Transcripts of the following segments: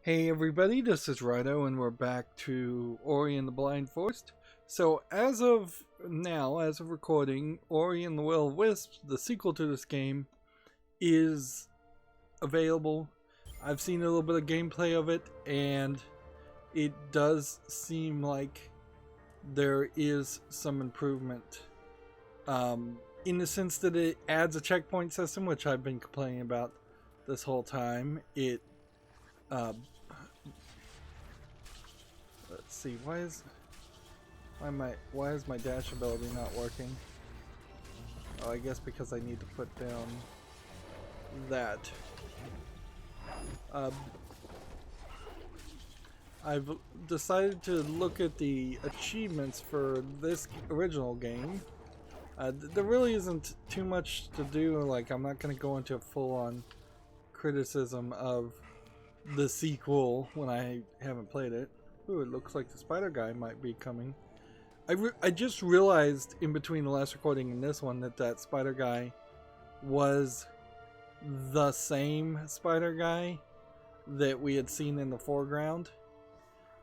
Hey everybody, this is Rydo and we're back to Ori and the Blind Forest. So as of now, as of recording, Ori and the Will of Wisps, the sequel to this game, is available. I've seen a little bit of gameplay of it and it does seem like there is some improvement. In the sense that it adds a checkpoint system, which I've been complaining about this whole time. Uh, let's see, why is my dash ability not working? Oh, I guess because I need to put down that. I've decided to look at the achievements for this original game. There really isn't too much to do. Like, I'm not going to go into a full-on criticism of the sequel when I haven't played it. Ooh, it looks like the spider guy might be coming. I just realized in between the last recording and this one that spider guy was the same spider guy that we had seen in the foreground.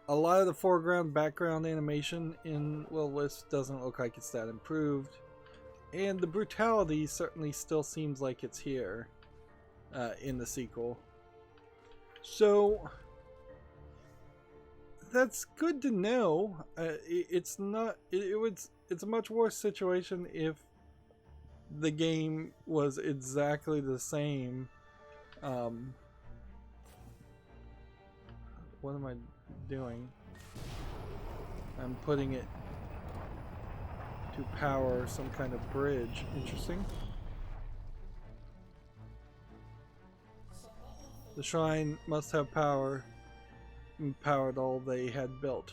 A lot of the foreground background animation in Will Wisp doesn't look like it's that improved. And the brutality certainly still seems like it's here in the sequel. So that's good to know. It's not. It's a much worse situation if the game was exactly the same. What am I doing? I'm putting it to power some kind of bridge. Interesting. The shrine must have power and powered all they had built.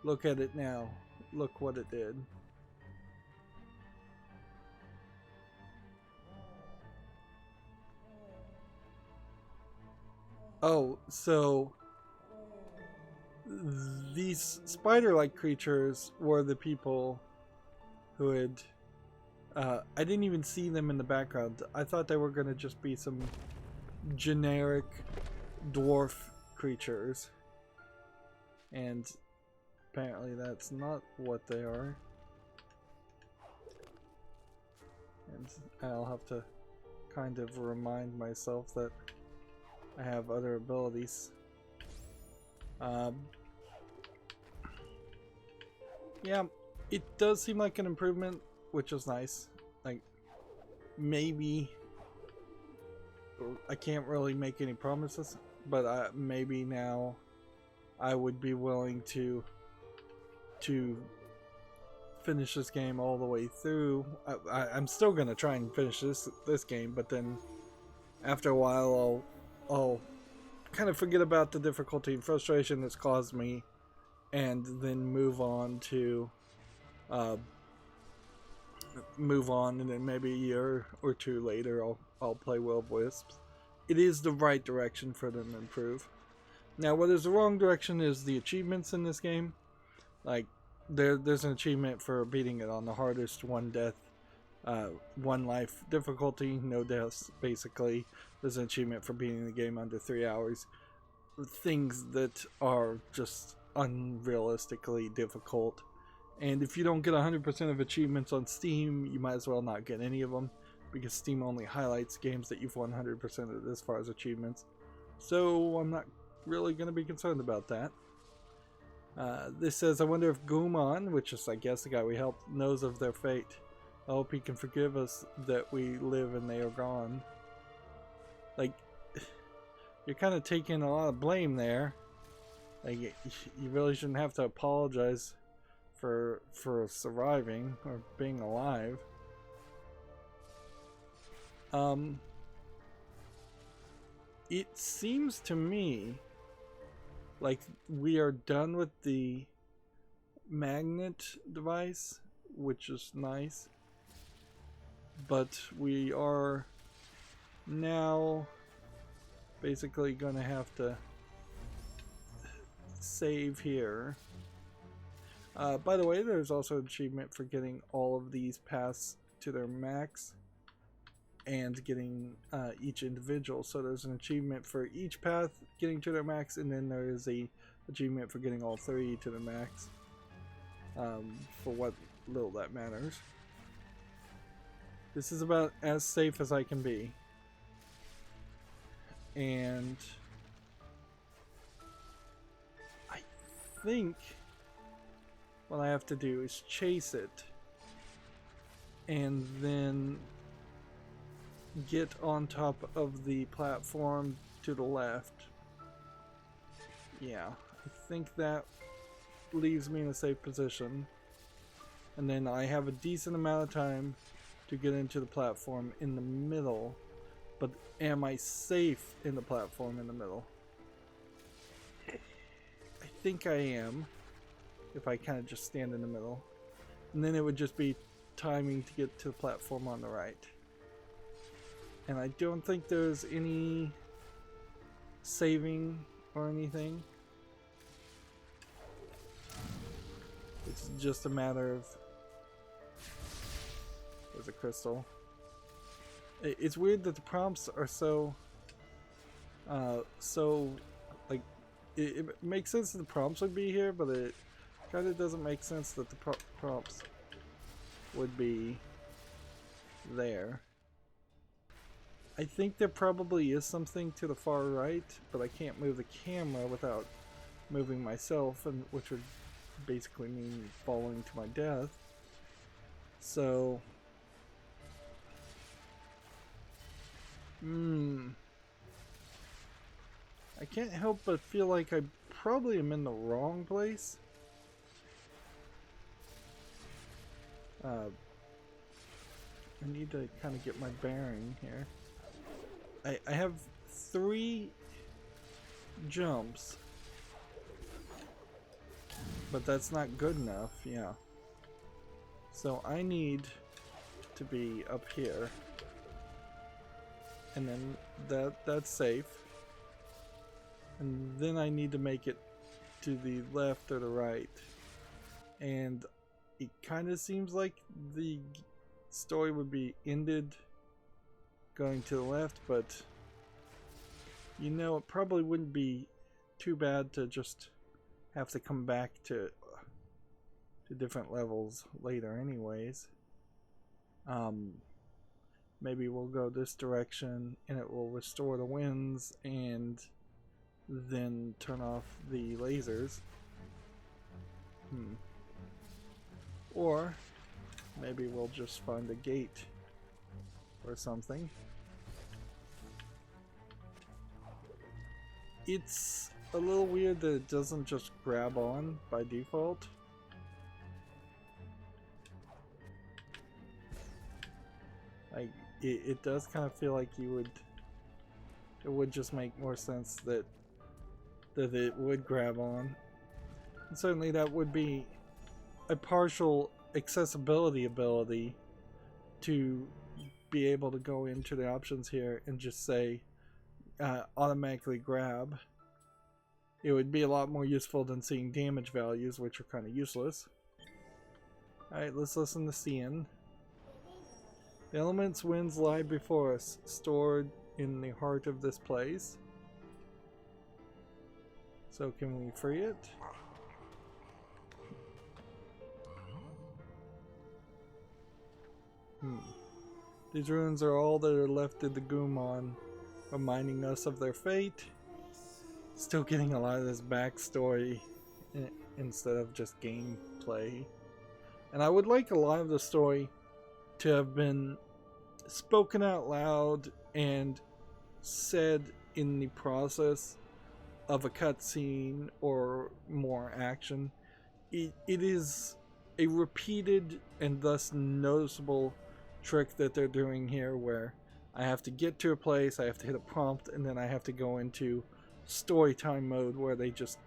Look at it now. Look what it did. Oh, so these spider-like creatures were the people who had... I didn't even see them in the background. I thought they were going to just be some generic dwarf creatures. And apparently that's not what they are. And I'll have to kind of remind myself that I have other abilities. Yeah, it does seem like an improvement, which is nice. Like, maybe I can't really make any promises, but maybe now I would be willing to finish this game all the way through. I'm still gonna try and finish this game, but then after a while I'll kind of forget about the difficulty and frustration that's caused me, and then move on, and then maybe a year or two later I'll play Will of Wisps. It is the right direction for them to improve. Now, what is the wrong direction is the achievements in this game. Like, there's an achievement for beating it on the hardest one death, one life difficulty, no deaths, basically. There's an achievement for beating the game under 3 hours. Things that are just unrealistically difficult. And if you don't get 100% of achievements on Steam, you might as well not get any of them, because Steam only highlights games that you've 100% of as far as achievements. So I'm not really going to be concerned about that. This says, I wonder if Gumon, which is I guess the guy we helped, knows of their fate. I hope he can forgive us that we live and they are gone. Like, you're kind of taking a lot of blame there. Like, you really shouldn't have to apologize for surviving or being alive. It seems to me like we are done with the magnet device, which is nice, but we are now basically gonna have to save here. By the way, there's also an achievement for getting all of these paths to their max, and getting each individual. So there's an achievement for each path getting to their max, and then there is a achievement for getting all 3 to the max, for what little that matters. This is about as safe as I can be. And I think what I have to do is chase it and then get on top of the platform to the left. Yeah, I think that leaves me in a safe position. And then I have a decent amount of time to get into the platform in the middle. But am I safe in the platform in the middle? I think I am, if I kind of just stand in the middle. And then it would just be timing to get to the platform on the right. And I don't think there's any saving or anything. It's just a matter of... There's a crystal. It's weird that the prompts are so like, it makes sense that the prompts would be here, but it kind of doesn't make sense that the prompts would be there. I think there probably is something to the far right, but I can't move the camera without moving myself, and which would basically mean falling to my death. So I can't help but feel like I probably am in the wrong place. I need to kind of get my bearing here. I have 3 jumps, but that's not good enough, yeah. So I need to be up here. And then that's safe. And then I need to make it to the left or the right. And it kind of seems like the story would be ended going to the left, but you know, it probably wouldn't be too bad to just have to come back to different levels later anyways. Maybe we'll go this direction and it will restore the winds and then turn off the lasers. Or maybe we'll just find a gate or something. It's a little weird that it doesn't just grab on by default. It does kind of feel like it would just make more sense that it would grab on. And certainly that would be a partial accessibility ability to be able to go into the options here and just say automatically grab. It would be a lot more useful than seeing damage values, which are kind of useless. Alright, let's listen to Cian. The element's winds lie before us, stored in the heart of this place. So can we free it? These ruins are all that are left of the Gumon, reminding us of their fate. Still getting a lot of this backstory instead of just gameplay. And I would like a lot of the story to have been spoken out loud and said in the process of a cutscene or more action. It is a repeated and thus noticeable trick that they're doing here, where I have to get to a place, I have to hit a prompt, and then I have to go into story time mode where they just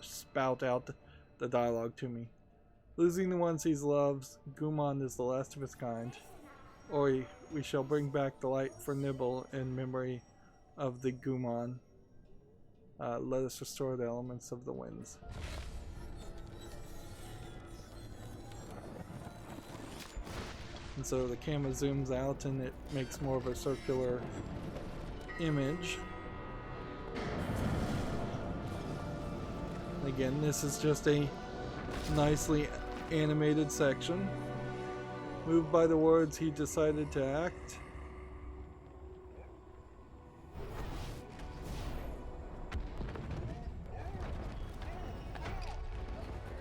spout out the dialogue to me. Losing the ones he loves, Gumon is the last of its kind. Oi, we shall bring back the light for Nibel in memory of the Gumon. Let us restore the elements of the winds. And so the camera zooms out and it makes more of a circular image. Again, this is just a nicely animated section. Moved by the words, he decided to act.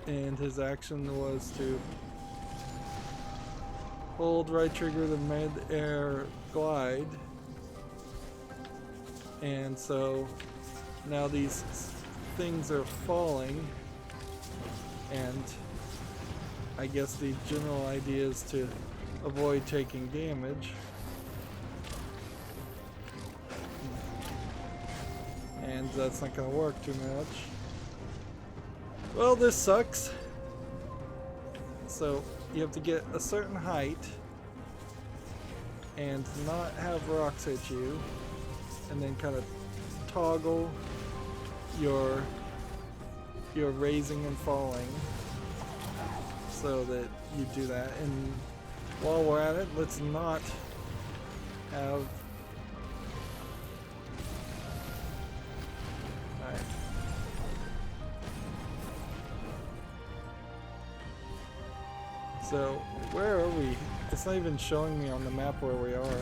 And his action was to hold right trigger to mid-air glide. And so now these things are falling, and I guess the general idea is to avoid taking damage. And that's not going to work too much. Well, this sucks. So you have to get a certain height and not have rocks hit you, and then kind of toggle your raising and falling so that you do that. And while we're at it, let's not have... Alright. So, where are we? It's not even showing me on the map where we are.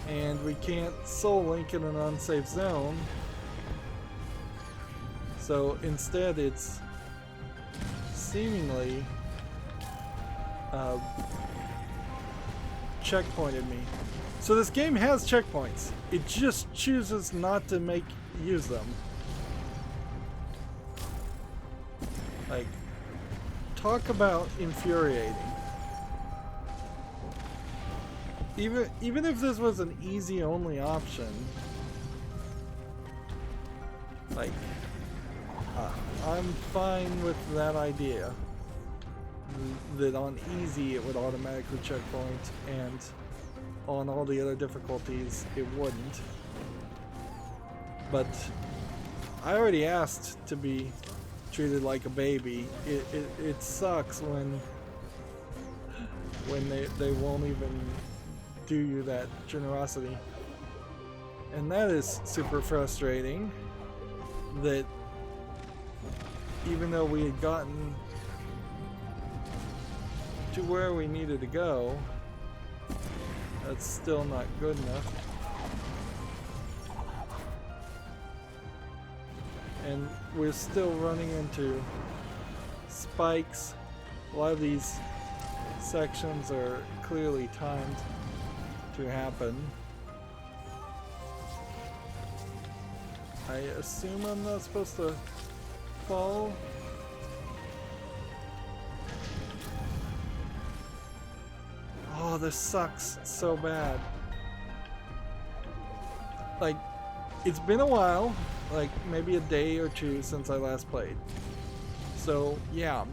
And we can't soul link in an unsafe zone. So instead it's seemingly checkpointed me. So this game has checkpoints. It just chooses not to use them. Like, talk about infuriating. Even if this was an easy only option, like, I'm fine with that idea. That on easy it would automatically checkpoint, and on all the other difficulties it wouldn't. But I already asked to be treated like a baby. It sucks when they won't even do you that generosity. And that is super frustrating, that even though we had gotten to where we needed to go, that's still not good enough. And we're still running into spikes. A lot of these sections are clearly timed to happen. I assume I'm not supposed to fall. Oh, this sucks so bad. Like, it's been a while, like maybe a day or two since I last played. So yeah,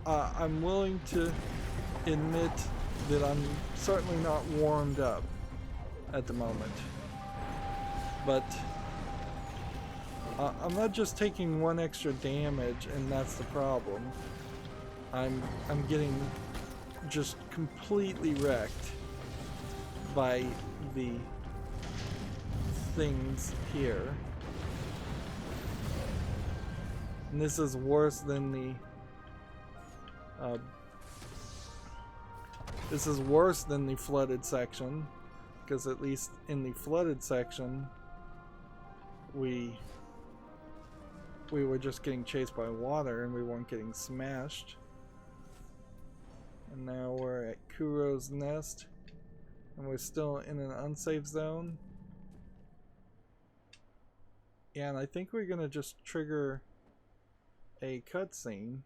I'm willing to admit that I'm certainly not warmed up at the moment. But I'm not just taking one extra damage and that's the problem. I'm getting just completely wrecked by the things here. And this is worse than the flooded section, because at least in the flooded section we were just getting chased by water and we weren't getting smashed. And now we're at Kuro's nest and we're still in an unsafe zone. Yeah, and I think we're gonna just trigger a cutscene.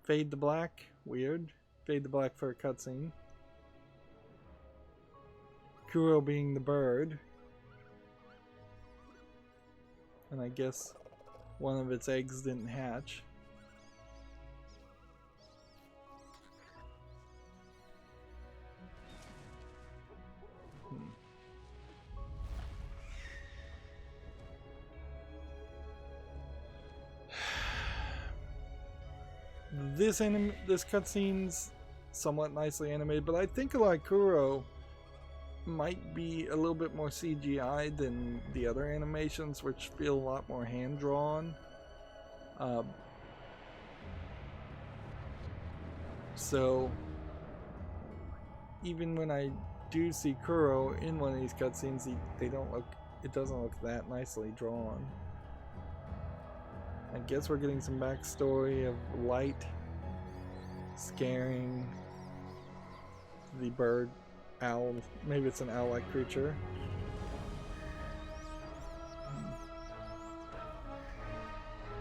Fade to black, weird. Fade to black for a cutscene. Kuro being the bird. And I guess one of its eggs didn't hatch. this cutscene's somewhat nicely animated, but I think like Kuro might be a little bit more CGI than the other animations, which feel a lot more hand drawn. So even when I do see Kuro in one of these cutscenes, it doesn't look that nicely drawn. I guess we're getting some backstory of Light scaring the bird owl. Maybe it's an owl-like creature.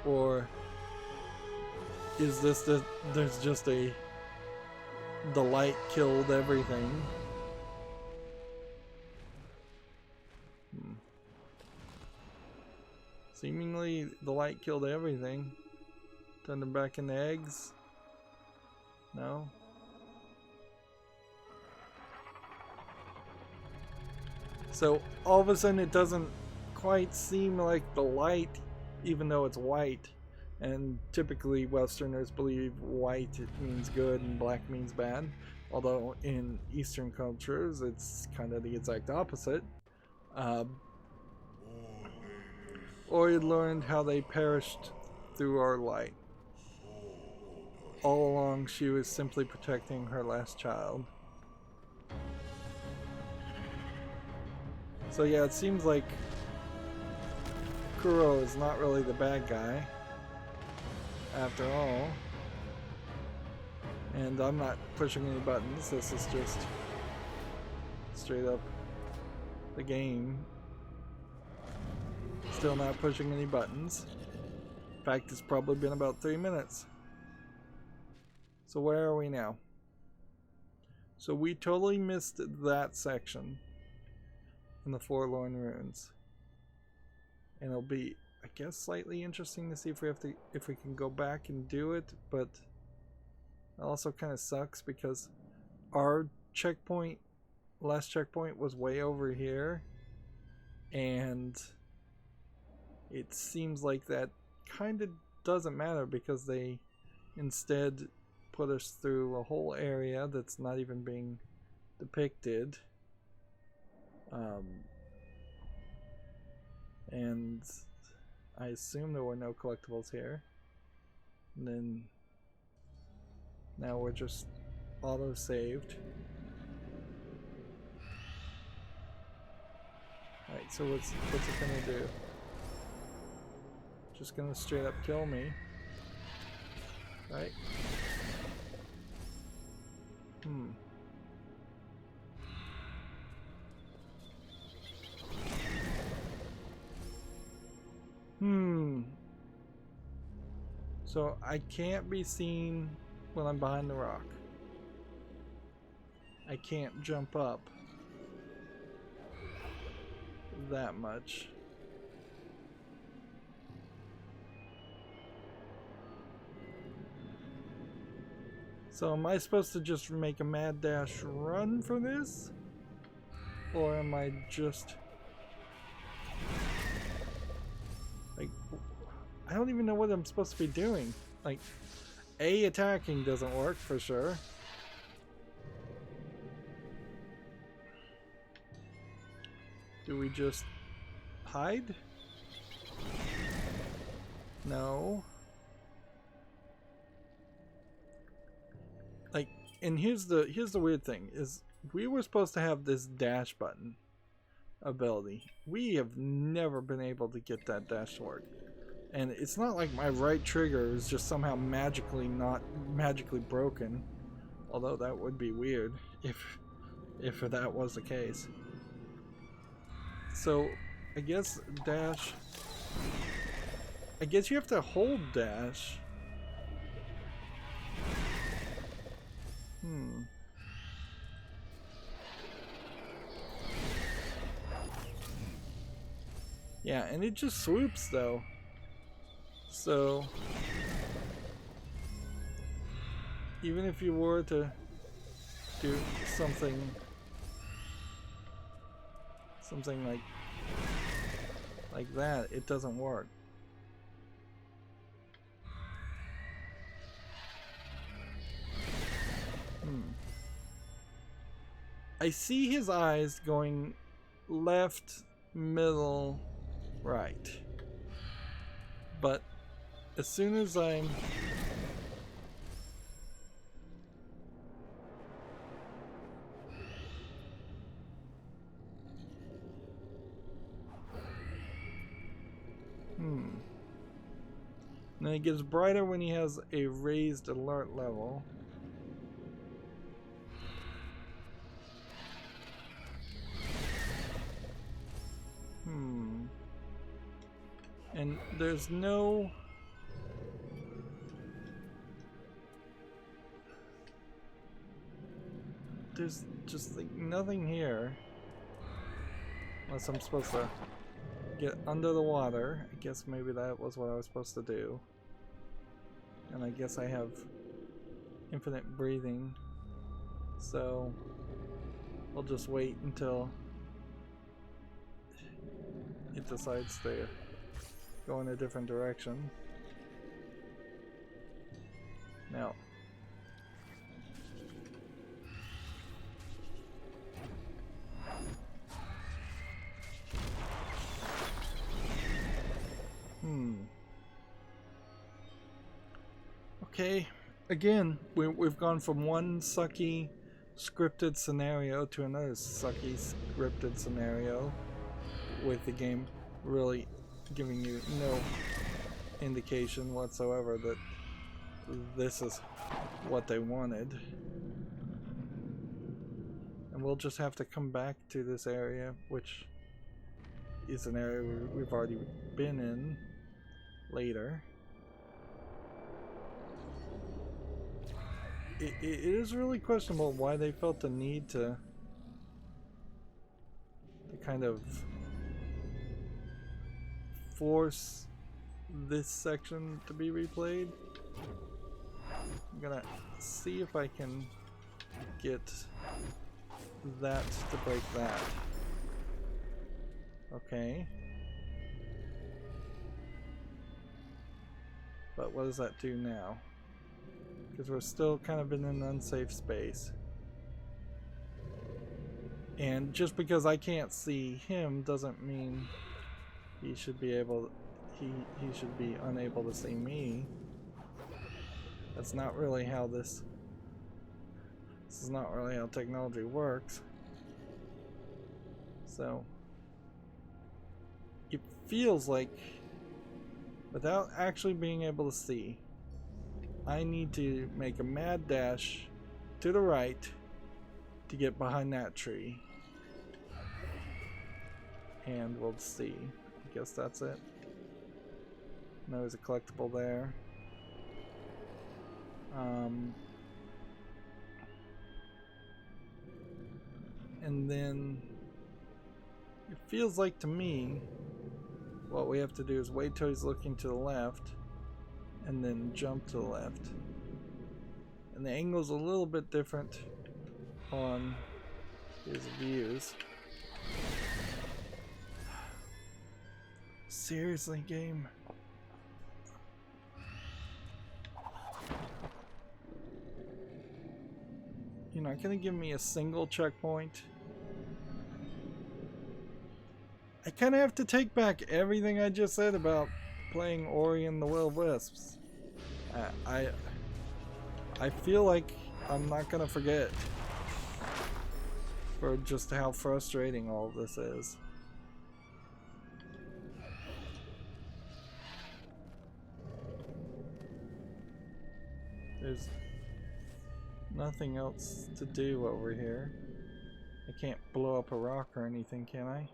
Or is this there's just the light killed everything? Seemingly the light killed everything. Turned them back into eggs? No? So all of a sudden it doesn't quite seem like the light, even though it's white. And typically Westerners believe white means good and black means bad. Although in Eastern cultures it's kind of the exact opposite. Ori learned how they perished through our light. All along she was simply protecting her last child. So yeah, it seems like Kuro is not really the bad guy after all. And I'm not pushing any buttons, this is just straight up the game. Still not pushing any buttons. In fact, it's probably been about 3 minutes. So where are we now? So we totally missed that section in the Forlorn Ruins. And it'll be, I guess, slightly interesting to see if we can go back and do it, but it also kind of sucks because our checkpoint, last checkpoint, was way over here, and it seems like that kind of doesn't matter because they instead put us through a whole area that's not even being depicted. And I assume there were no collectibles here. And then now we're just auto-saved. Alright, so what's it gonna do? Just gonna straight up kill me. Right? So I can't be seen when I'm behind the rock. I can't jump up that much. So am I supposed to just make a mad dash run for this? Or am I just... like... I don't even know what I'm supposed to be doing. Like, A, attacking doesn't work for sure. Do we just hide? No. Like, and here's the weird thing is we were supposed to have this dash button ability. We have never been able to get that dash to work. And it's not like my right trigger is just somehow magically broken. Although that would be weird if that was the case. So I guess dash, I guess you have to hold dash. Yeah, and it just swoops though. So even if you were to do something like that, it doesn't work. I see his eyes going left, middle, right. But as soon as I'm... And then it gets brighter when he has a raised alert level. And there's no... There's just like nothing here. Unless I'm supposed to get under the water. I guess maybe that was what I was supposed to do. And I guess I have infinite breathing. So I'll just wait until it decides to go in a different direction. Now, okay, again, we've gone from one sucky scripted scenario to another sucky scripted scenario, with the game really giving you no indication whatsoever that this is what they wanted. And we'll just have to come back to this area, which is an area we've already been in, later. It is really questionable why they felt the need to kind of force this section to be replayed. I'm gonna see if I can get that to break that. Okay. But what does that do now? Because we're still kind of in an unsafe space. And just because I can't see him doesn't mean he should be able, he should be unable to see me. That's not really how this is not really how technology works. So it feels like, without actually being able to see, I need to make a mad dash to the right to get behind that tree. And we'll see. I guess that's it. And there's a collectible there. And then it feels like to me what we have to do is wait till he's looking to the left and then jump to the left. And the angle's a little bit different on his views. Seriously, game. You're not gonna give me a single checkpoint? I kind of have to take back everything I just said about playing Ori and the Will of Wisps. I feel like I'm not gonna forget for just how frustrating all of this is. There's nothing else to do over here. I can't blow up a rock or anything, can I?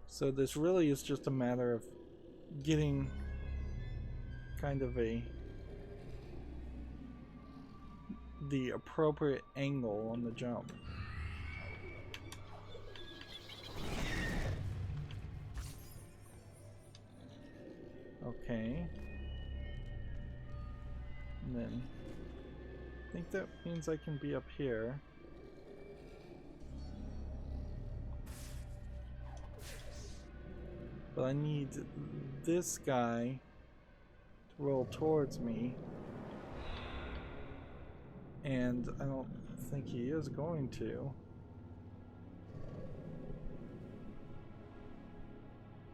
So this really is just a matter of getting kind of the appropriate angle on the jump. Okay. And then I think that means I can be up here. But I need this guy roll towards me. And I don't think he is going to.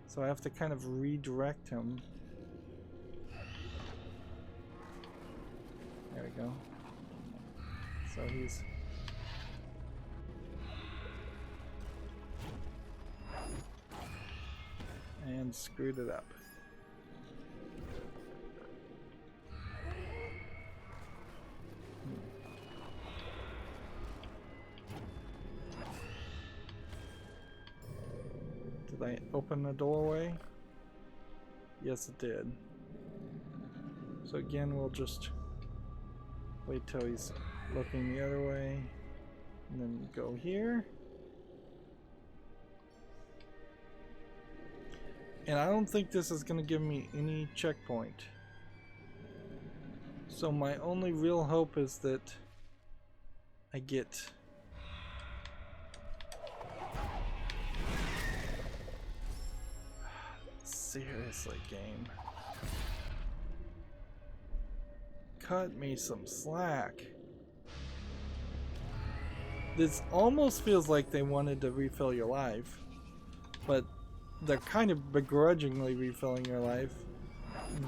So I have to kind of redirect him. There we go. So he's... and screwed it up. Did I open the doorway? Yes, it did. So again, we'll just wait till he's looking the other way, and then go here. And I don't think this is going to give me any checkpoint. So my only real hope is that I get... Seriously, game. Cut me some slack. This almost feels like they wanted to refill your life, but they're kind of begrudgingly refilling your life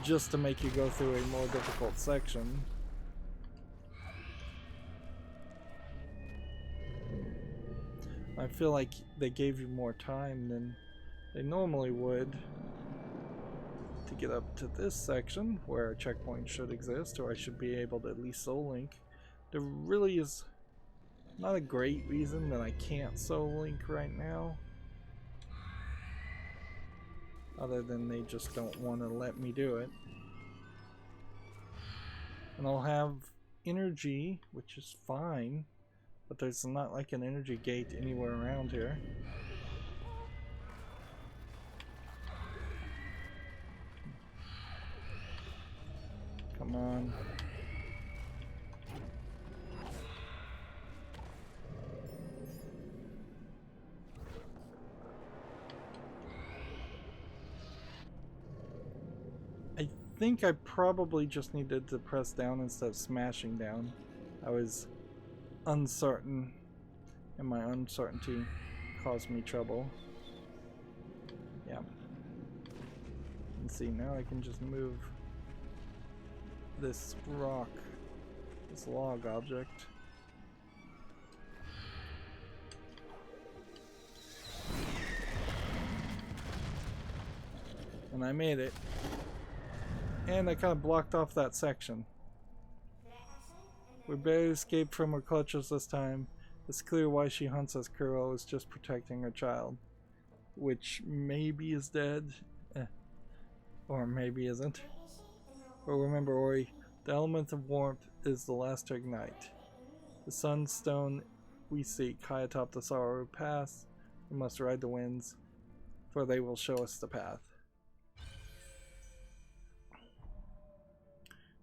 just to make you go through a more difficult section. I feel like they gave you more time than they normally would to get up to this section where a checkpoint should exist, or I should be able to at least soul link. There really is not a great reason that I can't soul link right now, other than they just don't want to let me do it. And I'll have energy, which is fine, but there's not like an energy gate anywhere around here. Come on. I think I probably just needed to press down instead of smashing down. I was uncertain, and my uncertainty caused me trouble. Yeah. And see, now I can just move this rock, this log object. And I made it. And I kind of blocked off that section. We barely escaped from her clutches this time. It's clear why she hunts us. Kuro is just protecting her child. Which maybe is dead. Or maybe isn't. But remember, Ori, the element of warmth is the last to ignite. The sunstone we seek high atop the Sorrow Pass. We must ride the winds, for they will show us the path.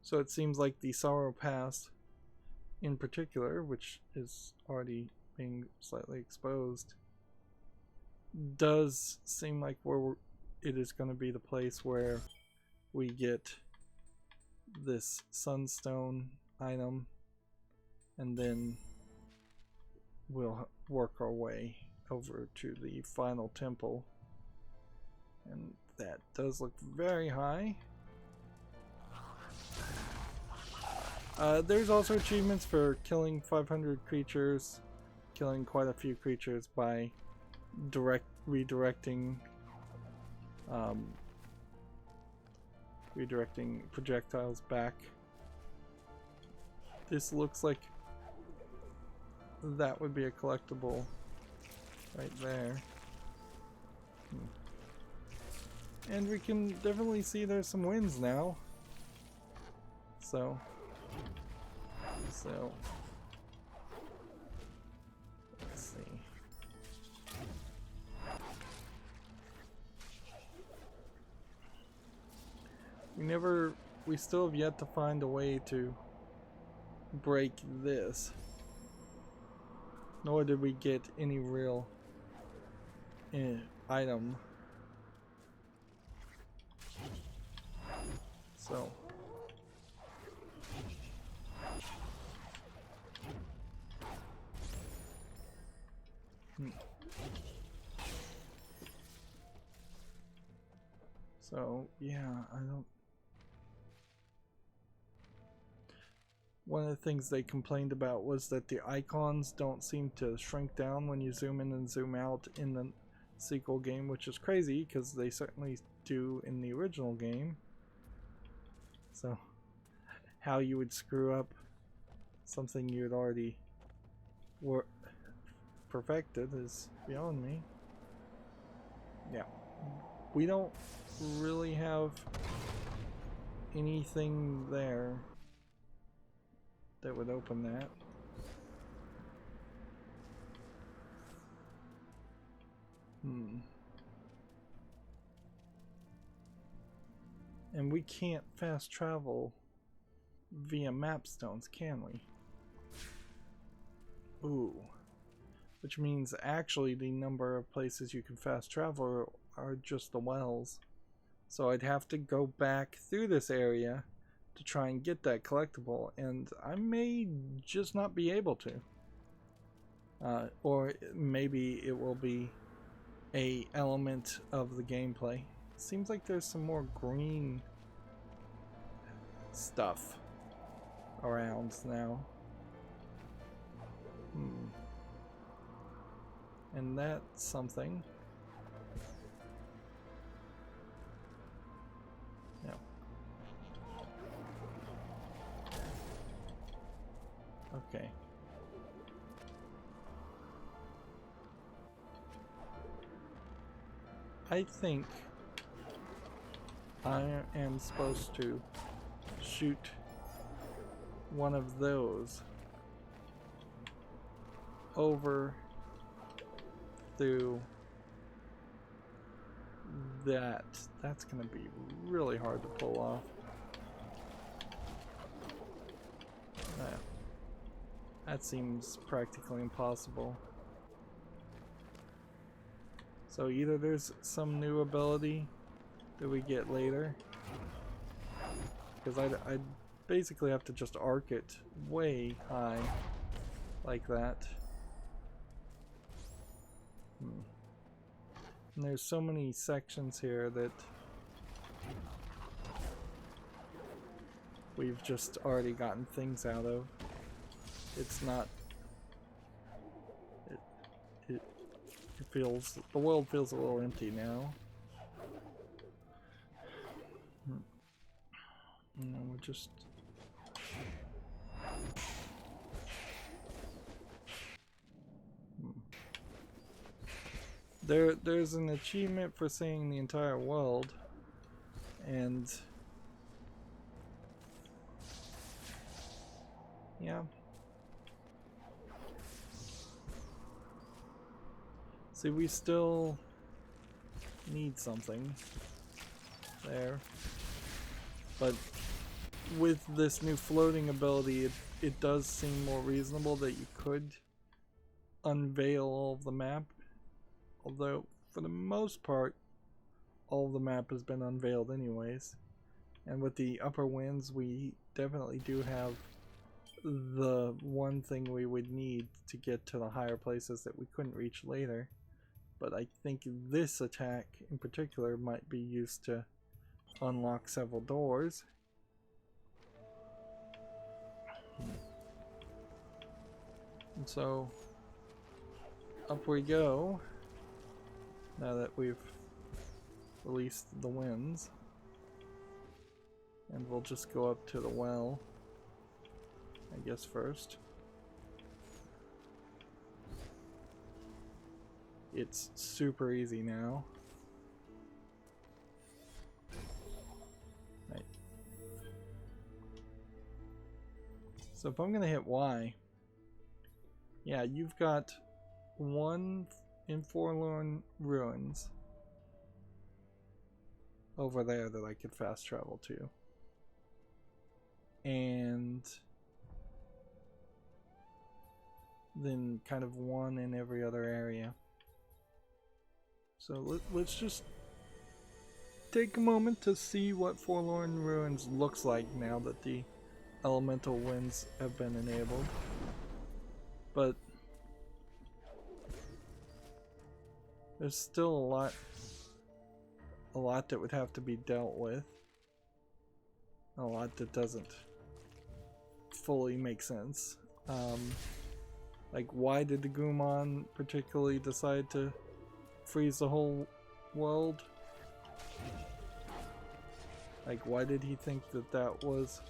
So it seems like the Sorrow Pass in particular, which is already being slightly exposed, does seem like it is going to be the place where we get this sunstone item, and then we'll work our way over to the final temple, and that does look very high. There's also achievements for killing 500 creatures, killing quite a few creatures by redirecting projectiles back. This looks like that would be a collectible right there. And we can definitely see there's some winds now. So let's see. We still have yet to find a way to break this. Nor did we get any real item. So So, yeah, I don't... One of the things they complained about was that the icons don't seem to shrink down when you zoom in and zoom out in the sequel game, which is crazy because they certainly do in the original game. So, how you would screw up something you had already perfected is beyond me. Yeah. We don't really have anything there that would open that. And we can't fast travel via map stones, can we? Ooh. Which means actually the number of places you can fast travel are just the wells. So I'd have to go back through this area to try and get that collectible, and I may just not be able to. Or maybe it will be a element of the gameplay. Seems like there's some more green stuff around now. And that's something. Yeah. Okay. I think I am supposed to shoot one of those over through that. That's gonna be really hard to pull off. That seems practically impossible. So either there's some new ability that we get later, because I'd basically have to just arc it way high like that. And there's so many sections here that we've just already gotten things out of. It's not... It feels... The world feels a little empty now. No, we're just... There's an achievement for seeing the entire world, and yeah. See, we still need something there, but with this new floating ability, it does seem more reasonable that you could unveil all of the map. Although, for the most part, all of the map has been unveiled anyways. And with the upper winds, we definitely do have the one thing we would need to get to the higher places that we couldn't reach later. But I think this attack in particular might be used to unlock several doors. And so, up we go. Now that we've released the winds. And we'll just go up to the well, I guess, first. It's super easy now. Right. So if I'm gonna hit Y, yeah, you've got one in Forlorn Ruins over there that I could fast travel to, and then kind of one in every other area. So let's just take a moment to see what Forlorn Ruins looks like now that the elemental winds have been enabled. But There's still a lot that would have to be dealt with. A lot that doesn't fully make sense. Like, why did the Gumon particularly decide to freeze the whole world? Like, why did he think that that was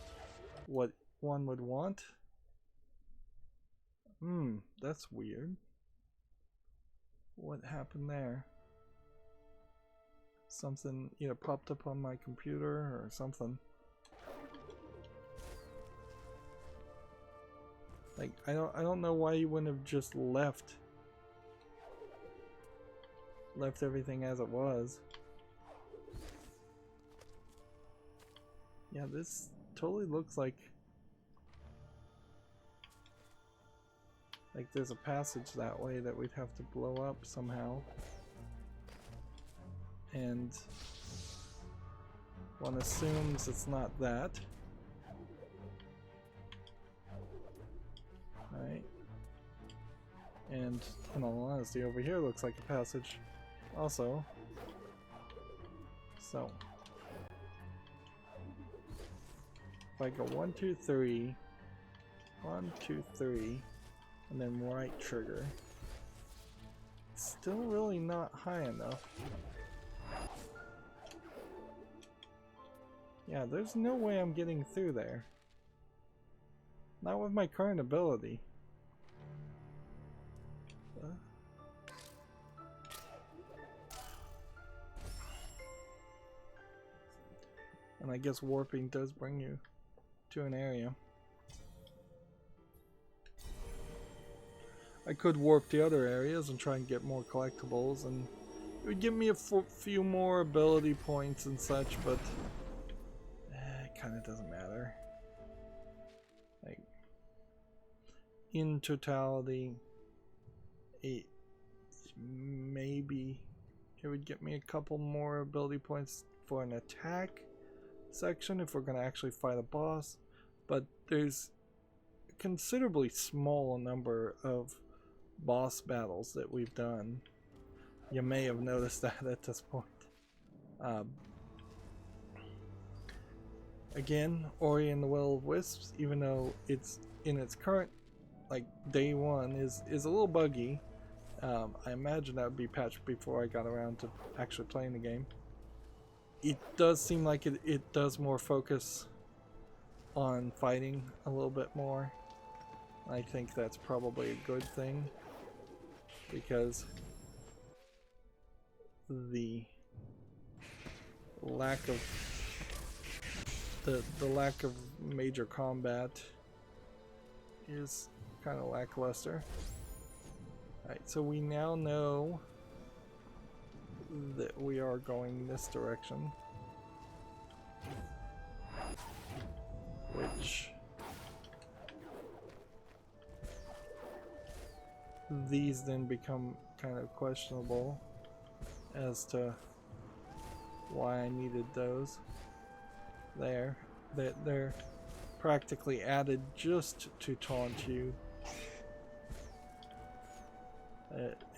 what one would want? That's weird. What happened there? Something either popped up on my computer or something. Like, I don't know why you wouldn't have just left everything as it was. Yeah, this totally looks like there's a passage that way that we'd have to blow up somehow. And one assumes it's not that. Right. And in all honesty, over here looks like a passage also. So if I go 1, 2, 3, 1, 2, 3, and then right trigger, it's still really not high enough. Yeah, there's no way I'm getting through there. Not with my current ability. And I guess warping does bring you to an area. I could warp the other areas and try and get more collectibles, and it would give me a few more ability points and such, but it kind of doesn't matter. Like, in totality, maybe it would get me a couple more ability points for an attack section if we're going to actually fight a boss, but there's a considerably small number of boss battles that we've done. You may have noticed that at this point. Again, Ori and the Will of Wisps, even though it's in its current, like, day one, is a little buggy. I imagine that would be patched before I got around to actually playing the game. It does seem like it does more focus on fighting a little bit more. I think that's probably a good thing, because the lack of the lack of major combat is kind of lackluster. Alright, so we now know that we are going this direction, which these then become kind of questionable as to why I needed those there. That they're practically added just to taunt you,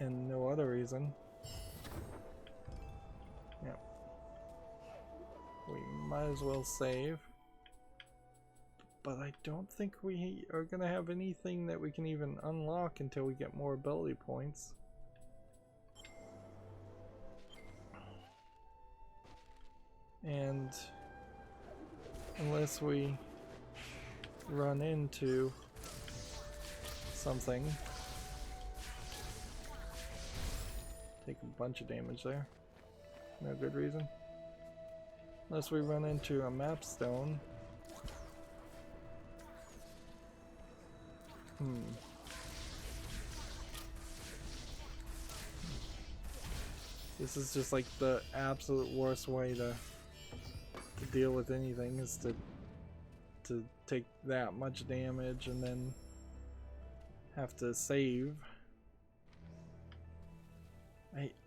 and no other reason. Yep. We might as well save. But I don't think we are going to have anything that we can even unlock until we get more ability points. And unless we run into something. Take a bunch of damage there. No good reason. Unless we run into a map stone. This is just like the absolute worst way to deal with anything, is to take that much damage and then have to save.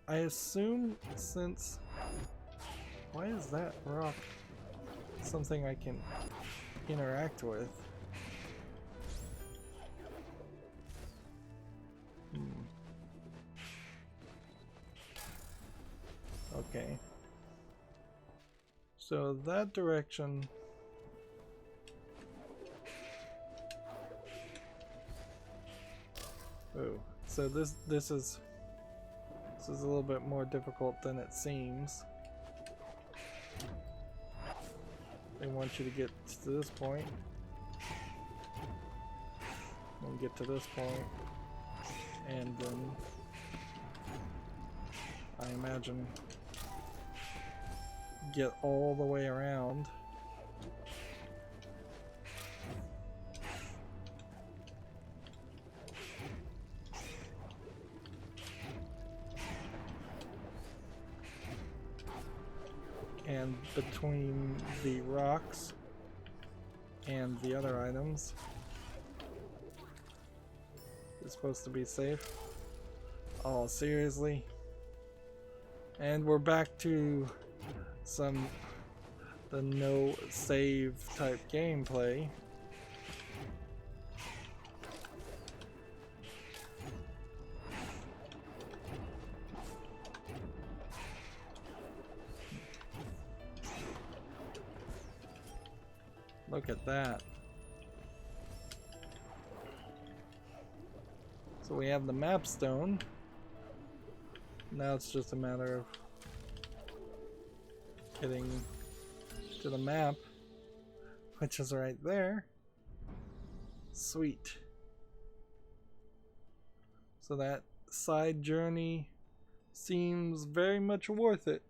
I assume, since, why is that rock something I can interact with? Okay. So that direction. Oh, so this is a little bit more difficult than it seems. They want you to get to this point, and get to this point, and then I imagine get all the way around. And between the rocks and the other items is supposed to be safe. Oh, seriously? And we're back to the no save type gameplay. Look at that. So we have the map stone. Now it's just a matter of getting to the map, which is right there. Sweet. So that side journey seems very much worth it.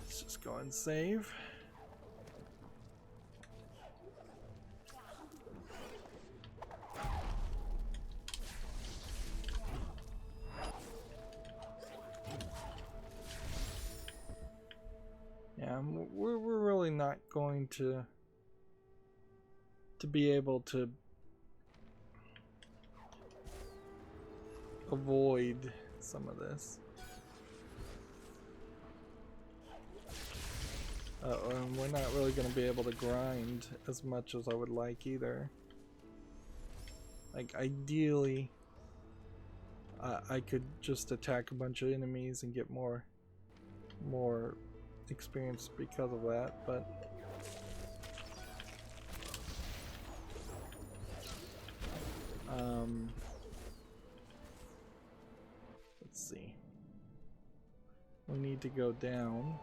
Let's just go and save. Yeah, we're really not going to be able to avoid some of this. And we're not really going to be able to grind as much as I would like either. Like, ideally, I could just attack a bunch of enemies and get more experience because of that, but let's see. We need to go down.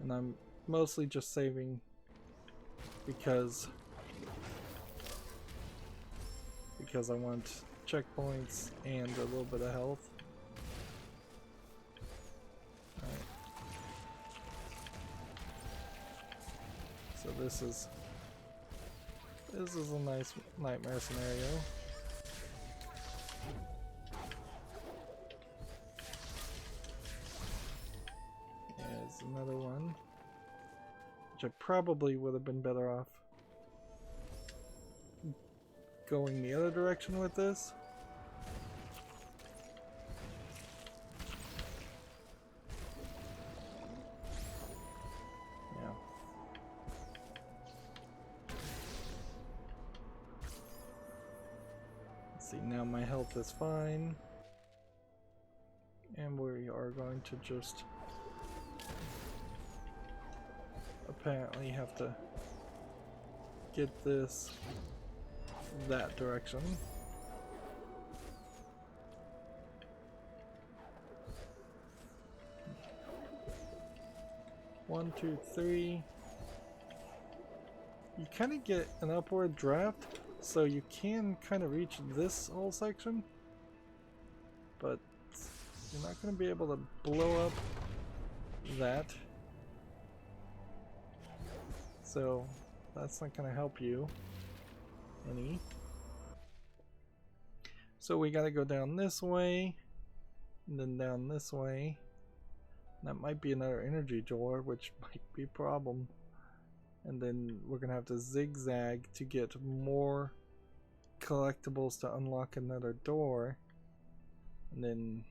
And I'm mostly just saving because I want checkpoints and a little bit of health. Alright. So this is a nice nightmare scenario. There's another one, which I probably would have been better off going the other direction with this. Yeah. Let's see, now my health is fine. And we are going to just apparently have to get this that direction. One, two, three. You kind of get an upward draft, so you can kind of reach this whole section, but you're not going to be able to blow up that. So that's not going to help you any. So we got to go down this way, and then down this way. That might be another energy door, which might be a problem. And then we're going to have to zigzag to get more collectibles to unlock another door. And then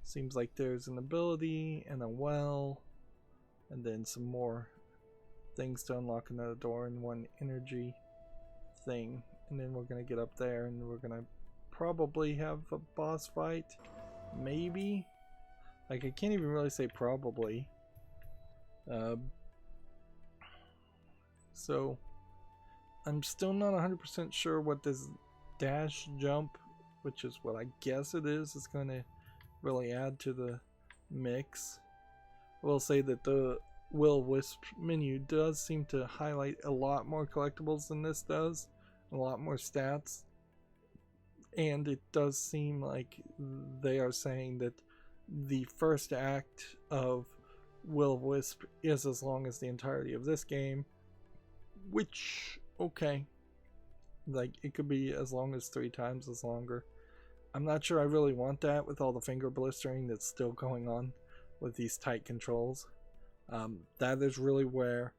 seems like there's an ability and a well, and then some more things to unlock another door and 1 energy thing. And then we're going to get up there and we're going to probably have a boss fight. Maybe. Like, I can't even really say probably. So, I'm still not 100% sure what this dash jump, which is what I guess it is going to really add to the mix. I will say that the Will-O-Wisp menu does seem to highlight a lot more collectibles than this does, a lot more stats, and it does seem like they are saying that the first act of Will-O-Wisp is as long as the entirety of this game, which, okay, like, it could be as long as 3 times as longer. I'm not sure I really want that with all the finger blistering that's still going on with these tight controls. That is really where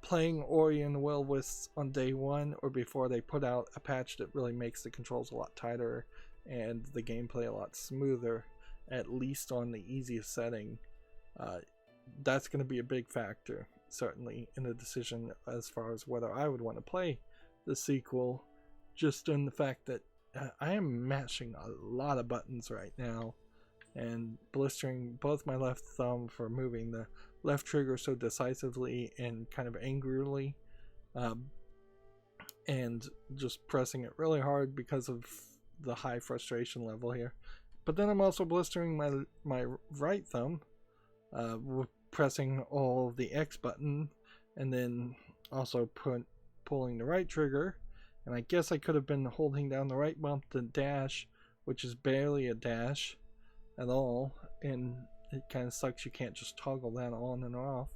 playing Ori and the Will-O-Wisps on day 1 or before they put out a patch that really makes the controls a lot tighter and the gameplay a lot smoother, at least on the easiest setting. That's going to be a big factor, certainly, in the decision as far as whether I would want to play the sequel, just in the fact that I am mashing a lot of buttons right now and blistering both my left thumb for moving the left trigger so decisively and kind of angrily, and just pressing it really hard because of the high frustration level here. But then I'm also blistering my right thumb, pressing all the X button, and then also pulling the right trigger. And I guess I could have been holding down the right bump to dash, which is barely a dash at all, and it kind of sucks you can't just toggle that on and off.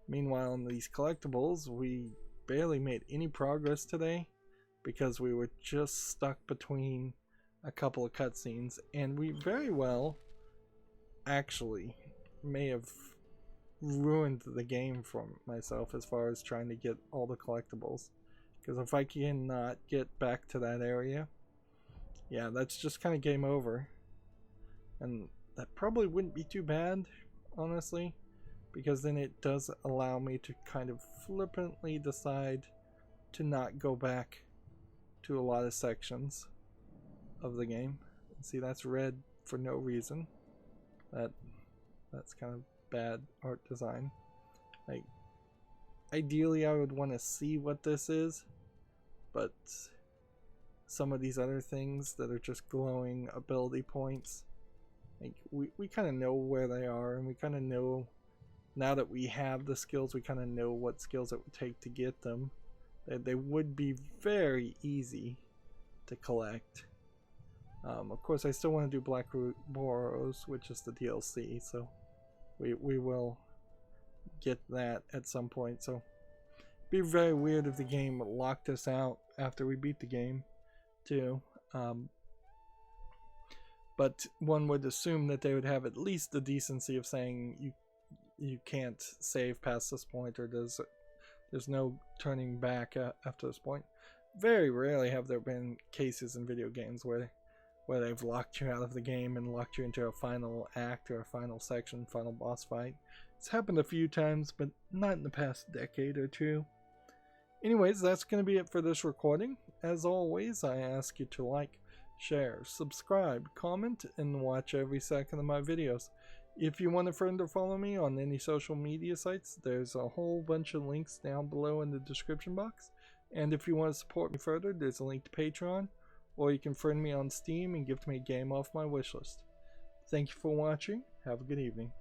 Meanwhile, in these collectibles, we barely made any progress today because we were just stuck between a couple of cutscenes, and we very well actually may have ruined the game for myself as far as trying to get all the collectibles. Because if I cannot get back to that area, yeah, that's just kind of game over. And that probably wouldn't be too bad, honestly, because then it does allow me to kind of flippantly decide to not go back to a lot of sections of the game. See, that's red for no reason. That's kind of bad art design. Like, ideally I would want to see what this is, but some of these other things that are just glowing ability points, like, we kind of know where they are, and we kind of know, now that we have the skills, we kind of know what skills it would take to get them. They would be very easy to collect. Of course, I still want to do Black Boros, which is the DLC, so we will get that at some point. So it'd be very weird if the game locked us out after we beat the game too. But one would assume that they would have at least the decency of saying you can't save past this point, or there's no turning back after this point. Very rarely have there been cases in video games where they've locked you out of the game and locked you into a final act or a final section, final boss fight. It's happened a few times, but not in the past decade or two. Anyways, that's going to be it for this recording. As always, I ask you to like, share, subscribe, comment, and watch every second of my videos. If you want a friend to follow me on any social media sites, there's a whole bunch of links down below in the description box. And if you want to support me further, there's a link to Patreon, or you can friend me on Steam and gift me a game off my wishlist. Thank you for watching. Have a good evening.